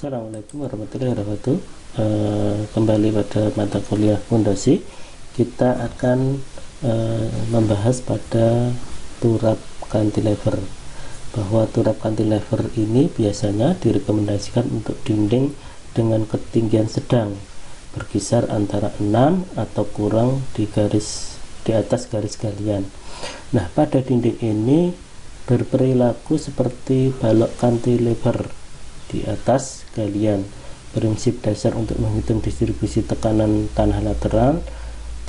Assalamualaikum warahmatullahi wabarakatuh. Kembali pada mata kuliah fondasi, kita akan membahas pada turap cantilever, bahwa turap cantilever ini biasanya direkomendasikan untuk dinding dengan ketinggian sedang, berkisar antara 6 atau kurang di atas garis galian. Nah, pada dinding ini berperilaku seperti balok cantilever di atas galian. Prinsip dasar untuk menghitung distribusi tekanan tanah lateral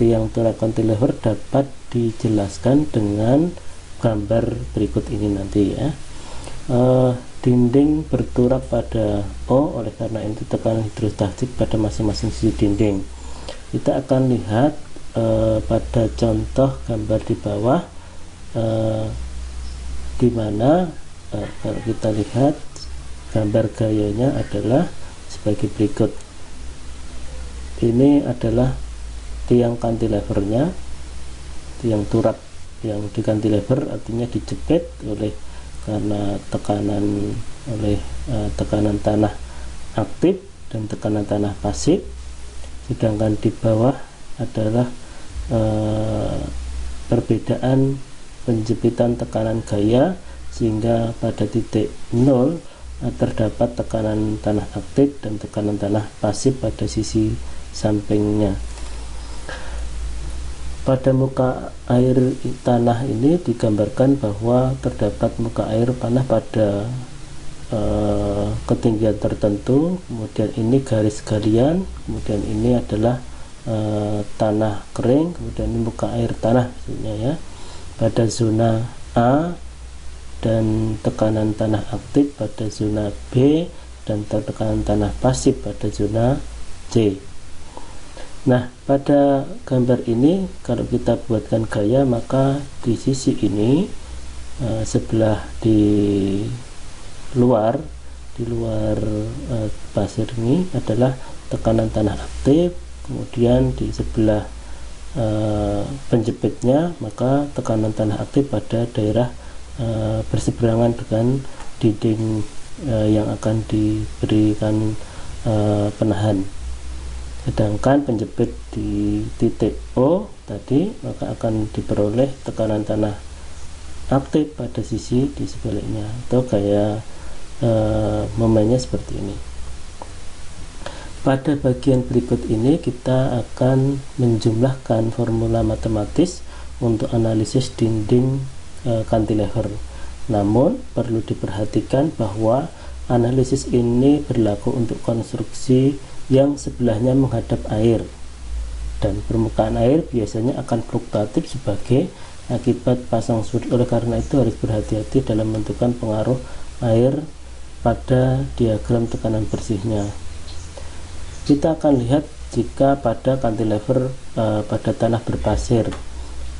tiang turap cantilever dapat dijelaskan dengan gambar berikut ini nanti ya. Dinding berturap pada O, oleh karena itu tekanan hidrostatik pada masing-masing sisi dinding. Kita akan lihat pada contoh gambar di bawah, di mana kalau kita lihat gambar gayanya adalah sebagai berikut. Ini adalah tiang cantilevernya, tiang turap yang di cantilever, artinya dijepit karena tekanan tanah aktif dan tekanan tanah pasif. Sedangkan di bawah adalah perbedaan penjepitan tekanan gaya, sehingga pada titik 0 terdapat tekanan tanah aktif dan tekanan tanah pasif pada sisi sampingnya. Pada muka air tanah ini digambarkan bahwa terdapat muka air tanah pada ketinggian tertentu, kemudian ini garis galian, kemudian ini adalah tanah kering, kemudian ini muka air tanah maksudnya ya. Pada zona A dan tekanan tanah aktif pada zona B dan tekanan tanah pasif pada zona C. Nah, pada gambar ini kalau kita buatkan gaya, maka di sisi ini sebelah di luar pasir ini adalah tekanan tanah aktif, kemudian di sebelah penjepitnya maka tekanan tanah aktif pada daerah berseberangan dengan dinding yang akan diberikan penahan. Sedangkan penjepit di titik O tadi maka akan diperoleh tekanan tanah aktif pada sisi di sebaliknya, atau kayak momennya seperti ini. Pada bagian berikut ini kita akan menjumlahkan formula matematis untuk analisis dinding cantilever. Namun perlu diperhatikan bahwa analisis ini berlaku untuk konstruksi yang sebelahnya menghadap air, dan permukaan air biasanya akan fluktuatif sebagai akibat pasang surut. Oleh karena itu harus berhati-hati dalam menentukan pengaruh air pada diagram tekanan bersihnya. Kita akan lihat jika pada cantilever pada tanah berpasir,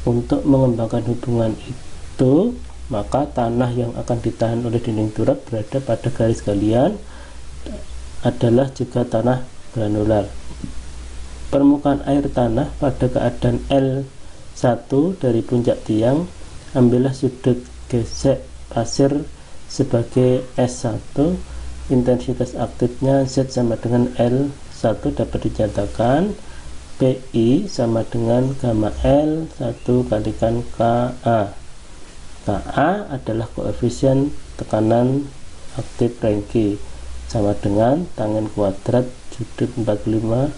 untuk mengembangkan hubungan itu maka tanah yang akan ditahan oleh dinding turap berada pada garis galian adalah juga tanah granular. Permukaan air tanah pada keadaan L1 dari puncak tiang, ambillah sudut gesek pasir sebagai S1, intensitas aktifnya Z sama dengan L1 dapat dinyatakan PI sama dengan gamma L1 kalikan KA. KA adalah koefisien tekanan aktif Rankine, sama dengan tangen kuadrat sudut 45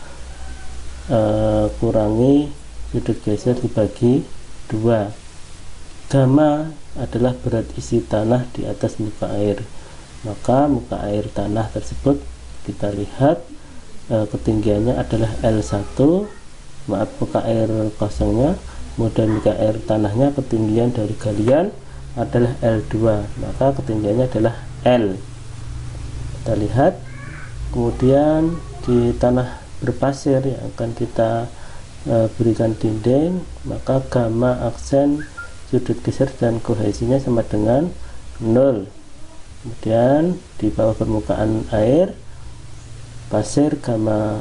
kurangi sudut geser dibagi 2. Gamma adalah berat isi tanah di atas muka air. Maka muka air tanah tersebut kita lihat ketinggiannya adalah L1, muka air kosongnya, kemudian muka air tanahnya ketinggian dari galian adalah L2, maka ketinggiannya adalah L. Kita lihat kemudian di tanah berpasir yang akan kita berikan dinding, maka gamma aksen sudut geser dan kohesinya sama dengan 0. Kemudian di bawah permukaan air pasir, gamma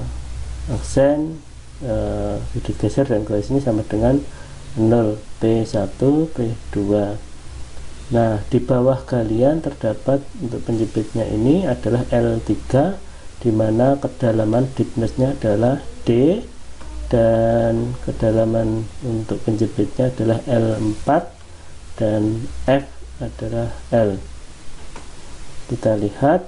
aksen sudut geser dan kohesinya sama dengan 0, P1 P2. Nah, di bawah galian terdapat untuk penjepitnya ini adalah L3 di mana kedalaman deepness-nya adalah D dan kedalaman untuk penjepitnya adalah L4 dan F adalah L. Kita lihat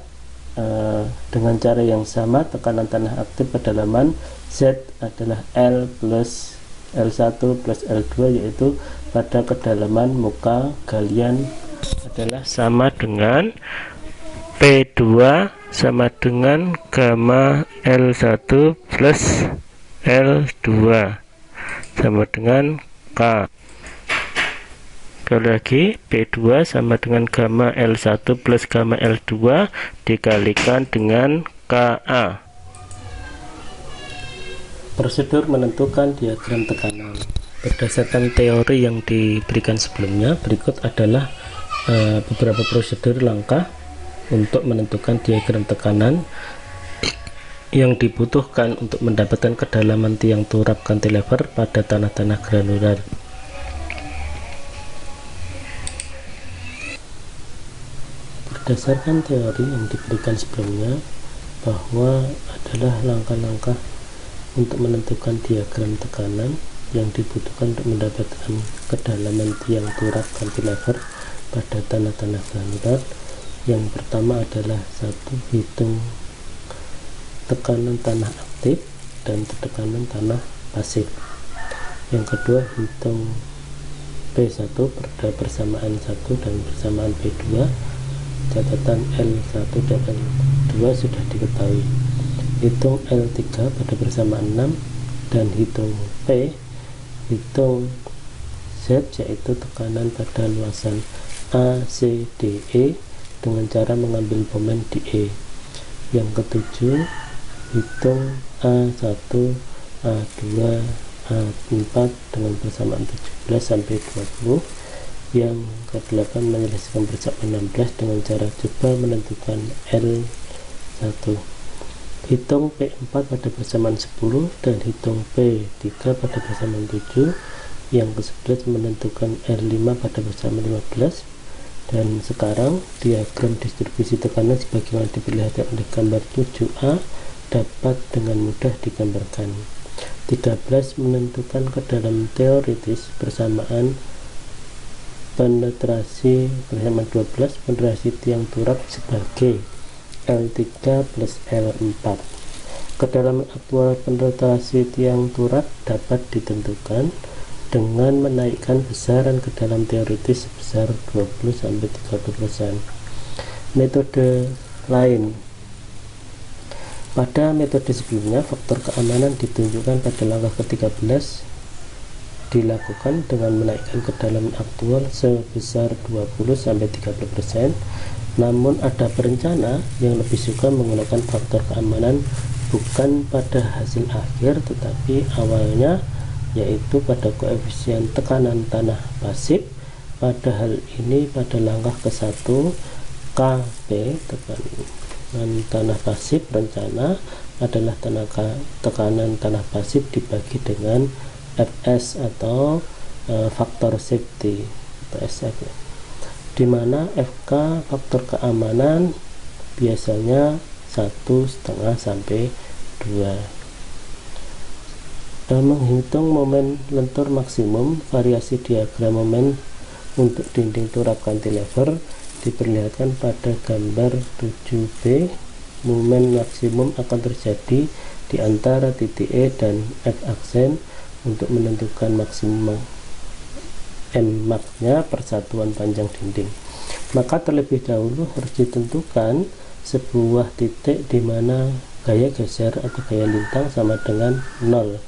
dengan cara yang sama, tekanan tanah aktif kedalaman Z adalah L plus L1 plus L2, yaitu pada kedalaman muka galian adalah sama dengan P2 sama dengan gamma L1 plus L2 sama dengan K. Sekali lagi, P2 sama dengan gamma L1 plus gamma L2 dikalikan dengan KA. Prosedur menentukan diagram tekanan berdasarkan teori yang diberikan sebelumnya, berikut adalah beberapa prosedur langkah untuk menentukan diagram tekanan yang dibutuhkan untuk mendapatkan kedalaman tiang turap cantilever pada tanah-tanah granular. Berdasarkan teori yang diberikan sebelumnya, bahwa adalah langkah-langkah untuk menentukan diagram tekanan yang dibutuhkan untuk mendapatkan kedalaman tiang turap cantilever pada tanah-tanah granular. Yang pertama adalah satu, hitung tekanan tanah aktif dan tekanan tanah pasif. Yang kedua, hitung P1 pada persamaan 1 dan persamaan P2. Catatan L1 dan L2 sudah diketahui. Hitung L3 pada persamaan 6 dan hitung P, hitung Z yaitu tekanan pada luasan ACDE dengan cara mengambil momen di E. Yang ketujuh, hitung A1, A2, A4 dengan persamaan 17 sampai 20. Yang ke-8, menyelesaikan persamaan 16 dengan cara coba menentukan L1. Hitung P4 pada persamaan 10 dan hitung P3 pada persamaan 7. Yang ke-11, menentukan R5 pada persamaan 15. Dan sekarang diagram distribusi tekanan sebagaimana diperlihatkan oleh gambar 7A dapat dengan mudah digambarkan. 13, menentukan kedalaman teoritis persamaan penetrasi bersama 12 penetrasi tiang turap sebagai L3 plus L4. Kedalaman aktual penetrasi tiang turap dapat ditentukan dengan menaikkan besaran kedalaman teoritis sebesar 20-30%. Metode lain. Pada metode sebelumnya, faktor keamanan ditunjukkan pada langkah ke-13 dilakukan dengan menaikkan kedalaman aktual sebesar 20-30%. Namun ada perencana yang lebih suka menggunakan faktor keamanan bukan pada hasil akhir tetapi awalnya, yaitu pada koefisien tekanan tanah pasif. Pada hal ini pada langkah ke-1 KP tekanan tanah pasif rencana adalah tekanan tanah pasif dibagi dengan FS atau faktor safety atau SF, di mana FK faktor keamanan biasanya 1,5 sampai 2. Dalam menghitung momen lentur maksimum, variasi diagram momen untuk dinding turap cantilever diperlihatkan pada gambar 7B. Momen maksimum akan terjadi di antara titik E dan F aksen. Untuk menentukan maksimum Mmax-nya persatuan panjang dinding, maka terlebih dahulu harus ditentukan sebuah titik di mana gaya geser atau gaya lintang sama dengan 0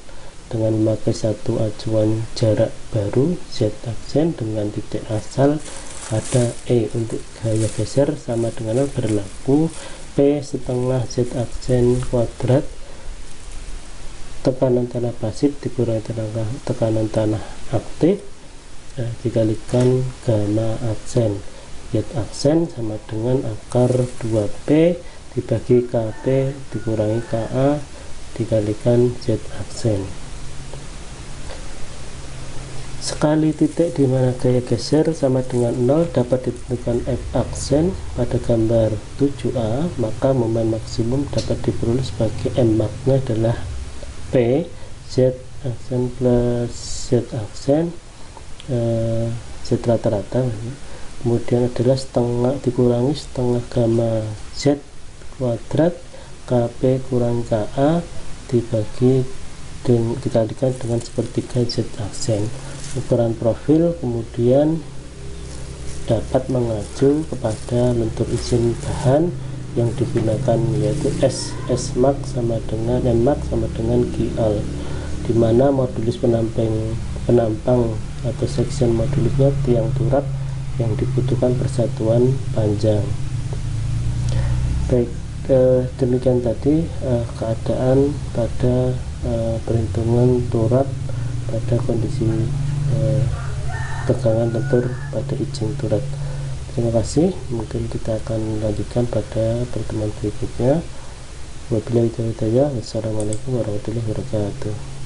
dengan memakai satu acuan jarak baru Z aksen dengan titik asal pada E. Untuk gaya geser sama dengan 0 berlaku P setengah Z aksen kuadrat tekanan tanah pasif dikurangi tekanan tanah aktif dikalikan gamma aksen. Z aksen sama dengan akar 2P dibagi KP dikurangi KA dikalikan Z aksen. Sekali titik di mana gaya geser sama dengan 0 dapat ditentukan F aksen pada gambar 7A, maka momen maksimum dapat diperoleh sebagai M max-nya adalah P Z aksen plus Z aksen Z rata-rata, kemudian adalah setengah dikurangi setengah gamma Z kuadrat KP kurang KA dibagi dan dikalikan dengan sepertiga Z aksen. Ukuran profil kemudian dapat mengacu kepada lentur izin bahan yang digunakan, yaitu S max sama dengan N max sama dengan GL, di mana modulus penampang atau section modulusnya tiang turap yang dibutuhkan persatuan panjang. Baik, demikian tadi keadaan pada perhitungan turap pada kondisi tegangan lentur pada izin turap. Terima kasih, mungkin kita akan lanjutkan pada pertemuan berikutnya. Wabillahi taufiq hidayah. Wassalamualaikum warahmatullahi wabarakatuh.